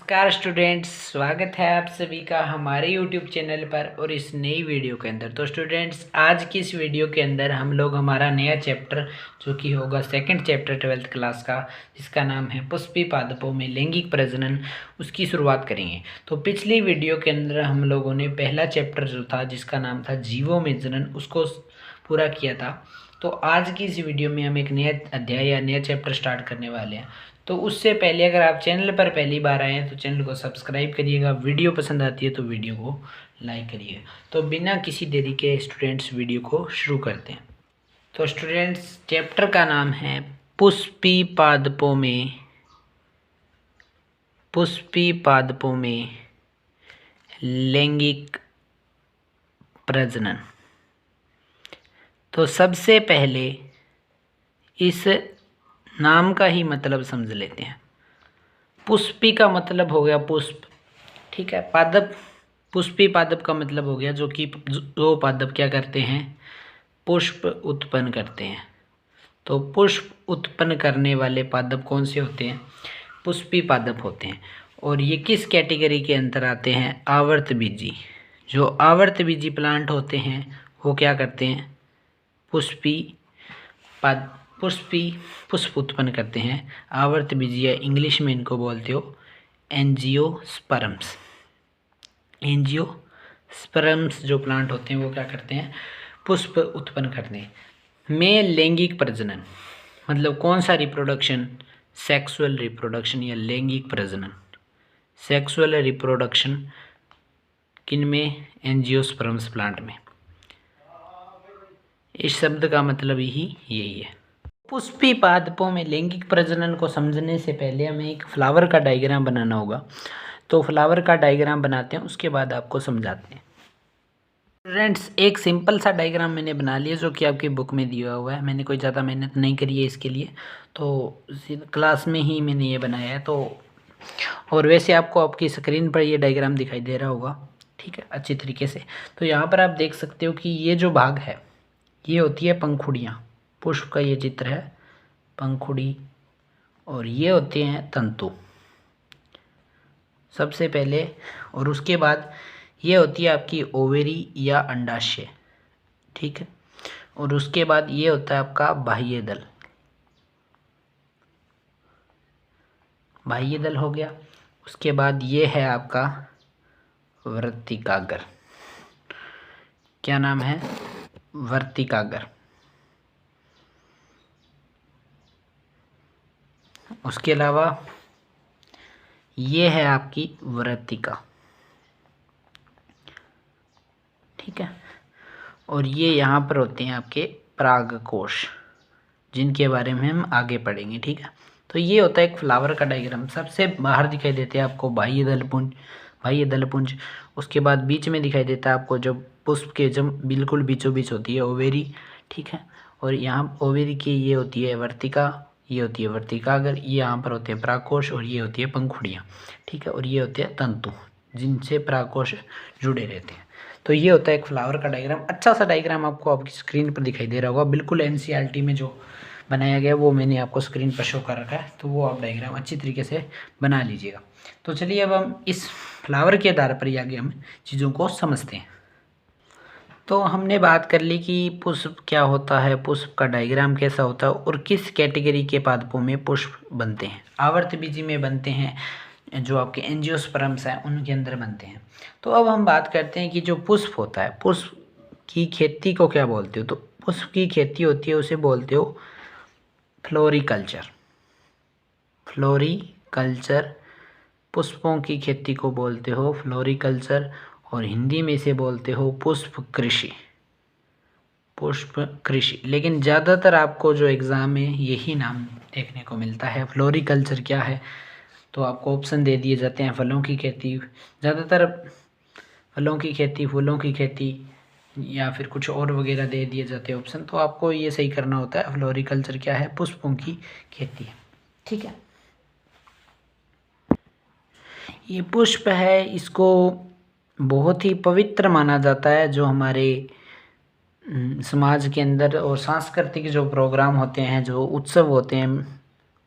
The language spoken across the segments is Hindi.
नमस्कार स्टूडेंट्स, स्वागत है आप सभी का हमारे यूट्यूब चैनल पर और इस नई वीडियो के अंदर। तो स्टूडेंट्स, आज की इस वीडियो के अंदर हम लोग हमारा नया चैप्टर जो कि होगा सेकंड चैप्टर 12th क्लास का, जिसका नाम है पुष्पी पादपों में लैंगिक प्रजनन, उसकी शुरुआत करेंगे। तो पिछली वीडियो के अंदर हम लोगों ने पहला चैप्टर जो था जिसका नाम था जीवों में जनन, उसको पूरा किया था। तो आज की इस वीडियो में हम एक नया अध्याय या नया चैप्टर स्टार्ट करने वाले हैं। तो उससे पहले अगर आप चैनल पर पहली बार आए हैं तो चैनल को सब्सक्राइब करिएगा, वीडियो पसंद आती है तो वीडियो को लाइक करिए। तो बिना किसी देरी के स्टूडेंट्स वीडियो को शुरू करते हैं। तो स्टूडेंट्स, चैप्टर का नाम है पुष्पी पादपों में लैंगिक प्रजनन। तो सबसे पहले इस नाम का ही मतलब समझ लेते हैं। पुष्पी का मतलब हो गया पुष्प, ठीक है। पादप, पुष्पी पादप का मतलब हो गया जो पादप क्या करते हैं, पुष्प उत्पन्न करते हैं। तो पुष्प उत्पन्न करने वाले पादप कौन से होते हैं? पुष्पी पादप होते हैं। और ये किस कैटेगरी के अंदर आते हैं? आवर्तबीजी। जो आवर्तबीजी प्लांट होते हैं वो क्या करते हैं? पुष्प उत्पन्न करते हैं। आवर्तबीजी या इंग्लिश में इनको बोलते हो एंजियोस्पर्म्स। एंजियोस्पर्म्स जो प्लांट होते हैं वो क्या करते हैं? पुष्प उत्पन्न करते हैं। में लैंगिक प्रजनन मतलब कौन सा रिप्रोडक्शन? सेक्सुअल रिप्रोडक्शन या लैंगिक प्रजनन। सेक्सुअल रिप्रोडक्शन किन में? एंजियोस्पर्म्स प्लांट में। इस शब्द का मतलब ही यही है। पुष्पी पादपों में लैंगिक प्रजनन को समझने से पहले हमें एक फ्लावर का डायग्राम बनाना होगा। तो फ्लावर का डायग्राम बनाते हैं, उसके बाद आपको समझाते हैं। फ्रेंड्स, एक सिंपल सा डायग्राम मैंने बना लिया जो कि आपकी बुक में दिया हुआ है। मैंने कोई ज़्यादा मेहनत नहीं करी है इसके लिए, तो क्लास में ही मैंने ये बनाया है। तो और वैसे आपको आपकी स्क्रीन पर ये डायग्राम दिखाई दे रहा होगा, ठीक है, अच्छी तरीके से। तो यहाँ पर आप देख सकते हो कि ये जो भाग है ये होती है पंखुड़ियाँ। पुष्प का ये चित्र है, पंखुड़ी, और ये होते हैं तंतु सबसे पहले। और उसके बाद ये होती है आपकी ओवेरी या अंडाशय, ठीक है। और उसके बाद ये होता है आपका बाह्य दल। बाह्य दल हो गया। उसके बाद ये है आपका वर्तिकाग्र। क्या नाम है? वर्तिकाग्र। उसके अलावा ये है आपकी वर्तिका, ठीक है। और ये यहाँ पर होते हैं आपके परागकोश, जिनके बारे में हम आगे पढ़ेंगे, ठीक है। तो ये होता है एक फ्लावर का डायग्राम। सबसे बाहर दिखाई देते हैं आपको बाह्य दलपुंज। उसके बाद बीच में दिखाई देता है आपको जो पुष्प के जब बिल्कुल बीचों बीच होती है ओवेरी, ठीक है। और यहाँ ओवेरी की ये होती है वर्तिका, ये होती है वर्तिकाग्र, ये यहाँ पर होते हैं परागकोश, और ये होती है पंखुड़ियाँ, ठीक है। और ये होते हैं तंतु जिनसे परागकोश जुड़े रहते हैं। तो ये होता है एक फ्लावर का डायग्राम। अच्छा सा डायग्राम आपको आपकी स्क्रीन पर दिखाई दे रहा होगा, बिल्कुल एनसीईआरटी में जो बनाया गया वो मैंने आपको स्क्रीन पर शो कर रखा है। तो वो आप डायग्राम अच्छी तरीके से बना लीजिएगा। तो चलिए अब हम इस फ्लावर के आधार पर ही आगे हम चीज़ों को समझते हैं। तो हमने बात कर ली कि पुष्प क्या होता है, पुष्प का डायग्राम कैसा होता है, और किस कैटेगरी के पादपों में पुष्प बनते हैं। आवर्तबीजी में बनते हैं, जो आपके एंजियोस्पर्म्स हैं उनके अंदर बनते हैं। तो अब हम बात करते हैं कि जो पुष्प होता है, पुष्प की खेती को क्या बोलते हो? तो पुष्प की खेती होती है उसे बोलते हो फ्लोरिकल्चर। फ्लोरिकल्चर, पुष्पों की खेती को बोलते हो फ्लोरिकल्चर, और हिंदी में इसे बोलते हो पुष्प कृषि। लेकिन ज़्यादातर आपको जो एग्ज़ाम में यही नाम देखने को मिलता है। फ्लोरिकल्चर क्या है? तो आपको ऑप्शन दे दिए जाते हैं फलों की खेती, ज़्यादातर फलों की खेती, फूलों की खेती, या फिर कुछ और वगैरह दे दिए जाते हैं ऑप्शन। तो आपको ये सही करना होता है फ्लोरिकल्चर क्या है? पुष्पों की खेती है, ठीक है। ये पुष्प है, इसको बहुत ही पवित्र माना जाता है। जो हमारे समाज के अंदर और सांस्कृतिक जो प्रोग्राम होते हैं, जो उत्सव होते हैं,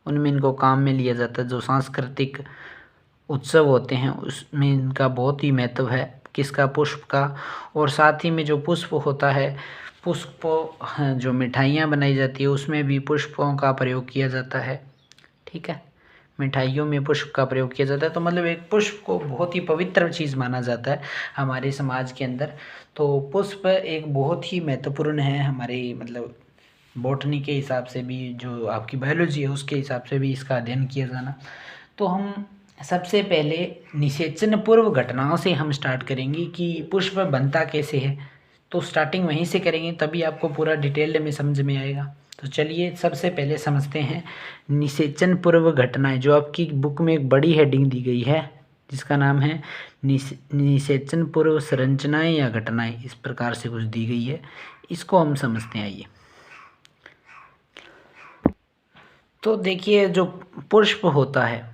उनमें इनको काम में लिया जाता है। जो सांस्कृतिक उत्सव होते हैं उसमें इनका बहुत ही महत्व है, किसका, पुष्प का। और साथ ही में जो पुष्प होता है, पुष्प जो मिठाइयाँ बनाई जाती है उसमें भी पुष्पों का प्रयोग किया जाता है, ठीक है। मिठाइयों में पुष्प का प्रयोग किया जाता है, तो मतलब एक पुष्प को बहुत ही पवित्र चीज़ माना जाता है हमारे समाज के अंदर। तो पुष्प एक बहुत ही महत्वपूर्ण है हमारे मतलब बॉटनी के हिसाब से भी, जो आपकी बायोलॉजी है उसके हिसाब से भी इसका अध्ययन किया जाना। तो हम सबसे पहले निषेचन पूर्व घटनाओं से हम स्टार्ट करेंगे कि पुष्प बनता कैसे है। तो स्टार्टिंग वहीं से करेंगे, तभी आपको पूरा डिटेल्ड में समझ में आएगा। तो चलिए सबसे पहले समझते हैं निषेचन पूर्व घटनाएं, जो आपकी बुक में एक बड़ी हेडिंग दी गई है जिसका नाम है निषेचन पूर्व संरचनाएं या घटनाएं, इस प्रकार से कुछ दी गई है, इसको हम समझते हैं। आइए, तो देखिए जो पुष्प होता है,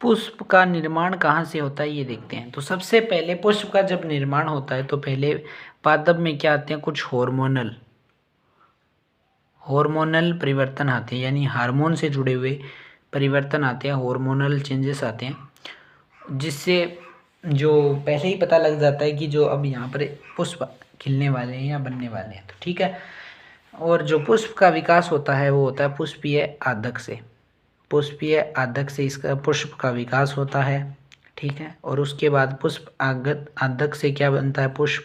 पुष्प का निर्माण कहाँ से होता है ये देखते हैं। तो सबसे पहले पुष्प का जब निर्माण होता है तो पहले पादप में क्या आते हैं, कुछ हार्मोनल परिवर्तन आते हैं, यानी हार्मोन से जुड़े हुए परिवर्तन आते हैं, हार्मोनल चेंजेस आते हैं, जिससे जो पहले ही पता लग जाता है कि जो अब यहाँ पर पुष्प खिलने वाले हैं या बनने वाले हैं, तो ठीक है। और जो पुष्प का विकास होता है वो होता है पुष्पीय आदक से, पुष्पीय आदक से इसका पुष्प का विकास होता है, ठीक है। और उसके बाद पुष्प आदक से क्या बनता है, पुष्प,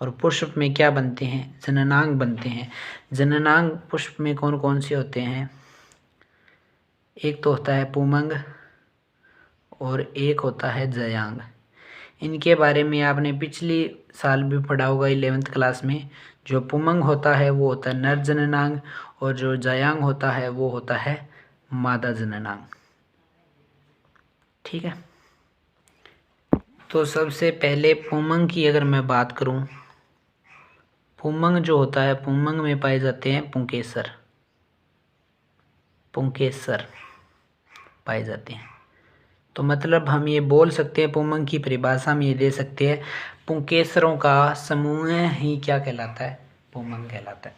और पुष्प में क्या बनते हैं, जननांग बनते हैं। जननांग पुष्प में कौन कौन से होते हैं, एक तो होता है पुमंग और एक होता है जयांग। इनके बारे में आपने पिछली साल भी पढ़ा होगा 11th क्लास में। जो पुमंग होता है वो होता है नर जननांग, और जो जयांग होता है वो होता है मादा जननांग, ठीक है। तो सबसे पहले पुमंग की अगर मैं बात करूं, पुमंग जो होता है, पुमंग में पाए जाते हैं पुंकेसर पाए जाते हैं। तो मतलब हम ये बोल सकते हैं, पुमंग की परिभाषा में ये दे सकते हैं, पुंकेसरों का समूह ही क्या कहलाता है, पुमंग कहलाता है।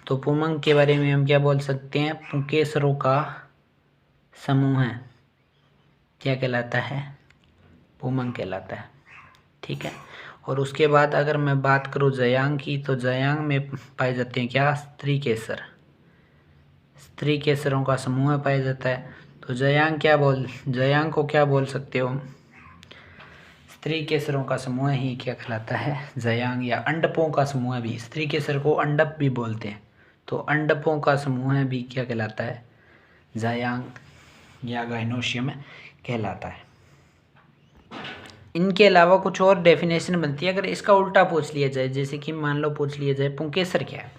तो पुमंग के बारे में हम क्या बोल सकते हैं, पुंकेसरों का समूह क्या कहलाता है, पुमंग कहलाता है, ठीक है। और उसके बाद अगर मैं बात करूँ जयांग की, तो जयांग में पाए जाते हैं क्या, स्त्री केसरों का समूह पाया जाता है। तो जयांग को क्या बोल सकते हो, स्त्री केसरों का समूह ही क्या कहलाता है, जयांग। या अंडपों का समूह भी, स्त्री केसर को अंडप भी बोलते हैं, तो अंडपों का समूह भी क्या कहलाता है, जयांग या गाइनोशियम कहलाता है। इनके अलावा कुछ और डेफिनेशन बनती है। अगर इसका उल्टा पूछ लिया जाए, जैसे कि मान लो पूछ लिया जाए पुंकेसर क्या है,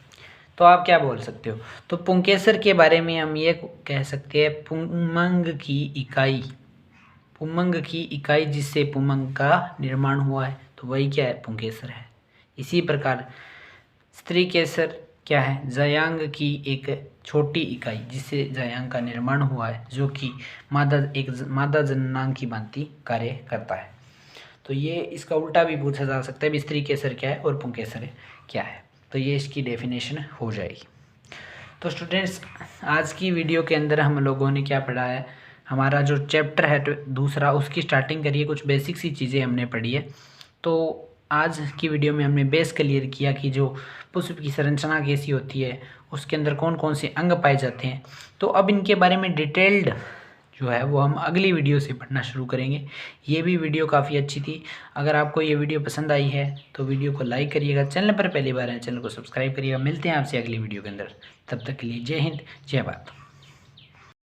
तो आप क्या बोल सकते हो। तो पुंकेसर के बारे में हम ये कह सकते हैं, पुमंग की इकाई जिससे पुमंग का निर्माण हुआ है, तो वही क्या है, पुंकेसर है। इसी प्रकार स्त्री केसर क्या है, जयांग की एक छोटी इकाई जिससे जयांग का निर्माण हुआ है, जो कि मादा जननांग की भांति कार्य करता है। तो ये इसका उल्टा भी पूछा जा सकता है, स्त्री केसर क्या है और पुंकेसर क्या है। तो ये इसकी डेफिनेशन हो जाएगी। तो स्टूडेंट्स, आज की वीडियो के अंदर हम लोगों ने क्या पढ़ा है, हमारा जो चैप्टर है दूसरा, उसकी स्टार्टिंग करिए, कुछ बेसिक सी चीज़ें हमने पढ़ी है। तो आज की वीडियो में हमने बेस क्लियर किया कि जो पुष्प की संरचना कैसी होती है, उसके अंदर कौन कौन से अंग पाए जाते हैं। तो अब इनके बारे में डिटेल्ड जो है वो हम अगली वीडियो से पढ़ना शुरू करेंगे। ये भी वीडियो काफ़ी अच्छी थी। अगर आपको ये वीडियो पसंद आई है तो वीडियो को लाइक करिएगा, चैनल पर पहली बार है चैनल को सब्सक्राइब करिएगा। मिलते हैं आपसे अगली वीडियो के अंदर, तब तक के लिए जय हिंद, जय भारत।